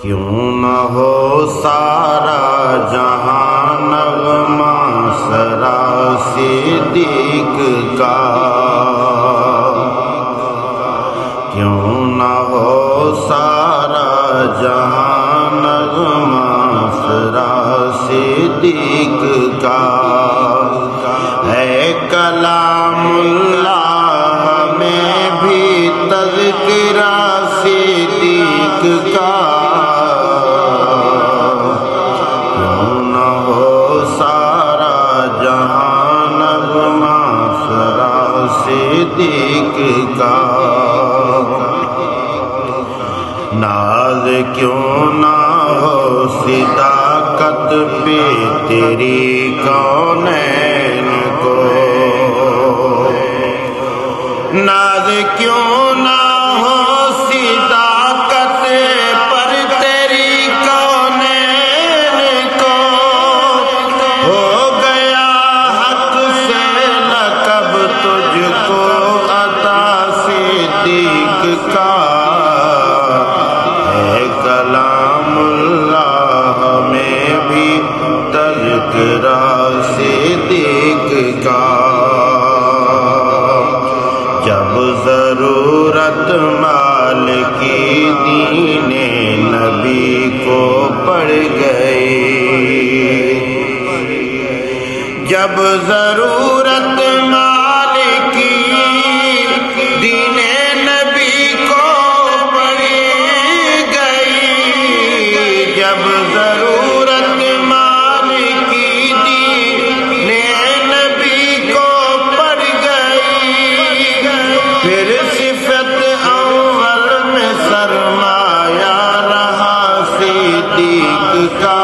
کیوں نہ ہو سارا جہاں نغمہ سرا صدیق کا، کیوں نہ ہو سارا جہاں نغمہ سرا صدیق کا، ہے کلام اللہ میں بھی تذکرہ صدیق کا، کیوں نہ ہو سارا جہاں نغمہ سرا صدیق کا، ناز کیوں نہ ہو صداقت پہ تیری کونین کو، ناز کیوں نہ ہو صداقت پر تیری کونین کو، ہو گیا حق سے لقب تجھ کو عطا صدیق کا، ہے کلام اللہ میں بھی تذکرہ صدیق کا، جب ضرورت مال کی دین نبی کو پڑ گئی، جب ضرورت مال کی دین نبی کو پڑ گئی، جب ضرورت مال کی دین نبی کو پڑ گئی، پھر صفت اول میں سرمایہ رہا صدیق کا،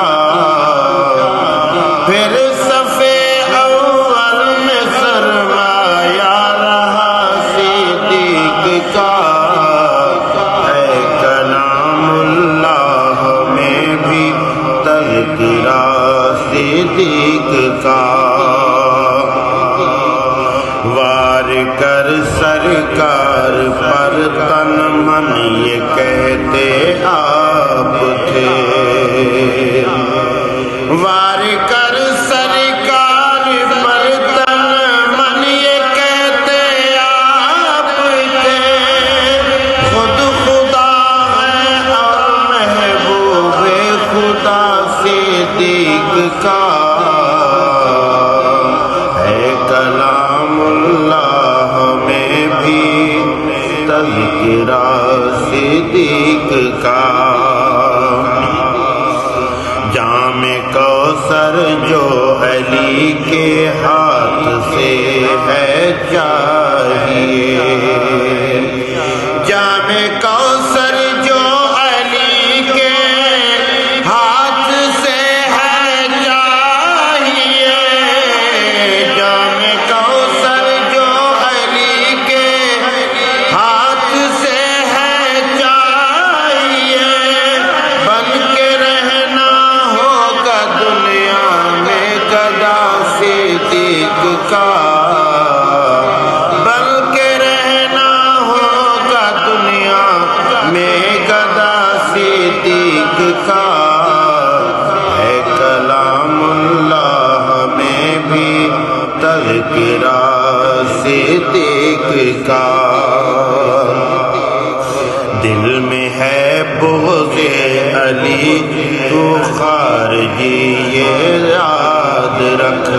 پھر صفے اول میں سرمایہ رہا صدیق کا، ہے کلام اللہ میں بھی تذکرہ صدیق کا، وار کر سرکار پر تن من یہ کہتے آپ تھے، وار کر سرکار پر تن من یہ کہتے آپ تھے، خود خدا ہے اور محبوب خدا صدیق کا، ہے کلام اللہ میں بھی تذکرہ صدیق کا، جام کوثر جو علی کے ہاتھ سے ہے چاہیے، جام کوثر جو علی کے ہاتھ سے ہے چاہیے، جام کوثر جو علی کے ہاتھ سے ہے چاہیے، بن کے رہنا ہوگا دنیا میں گدا صدیق کا، بن کے رہنا ہوگا دنیا میں گدا صدیق کا، ہے کلام اللہ میں بھی تذکرہ صدیق کا، دل میں ہے بغض علی تو خارجی یہ یاد رکھ،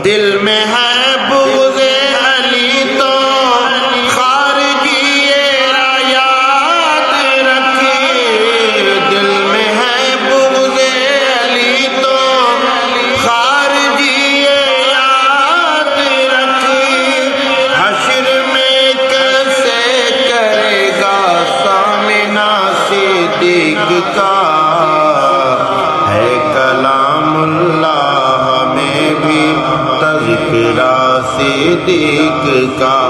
دل میں ہے بغض علی تو خارجی یہ یاد رکھ، دل میں ہے بغض علی تو خارجی یہ یاد رکھ، حشر میں کیسے کرے گا سامنا صدیق کا، ہے کلام اللہ میں بھی تذکرہ صدیق کا،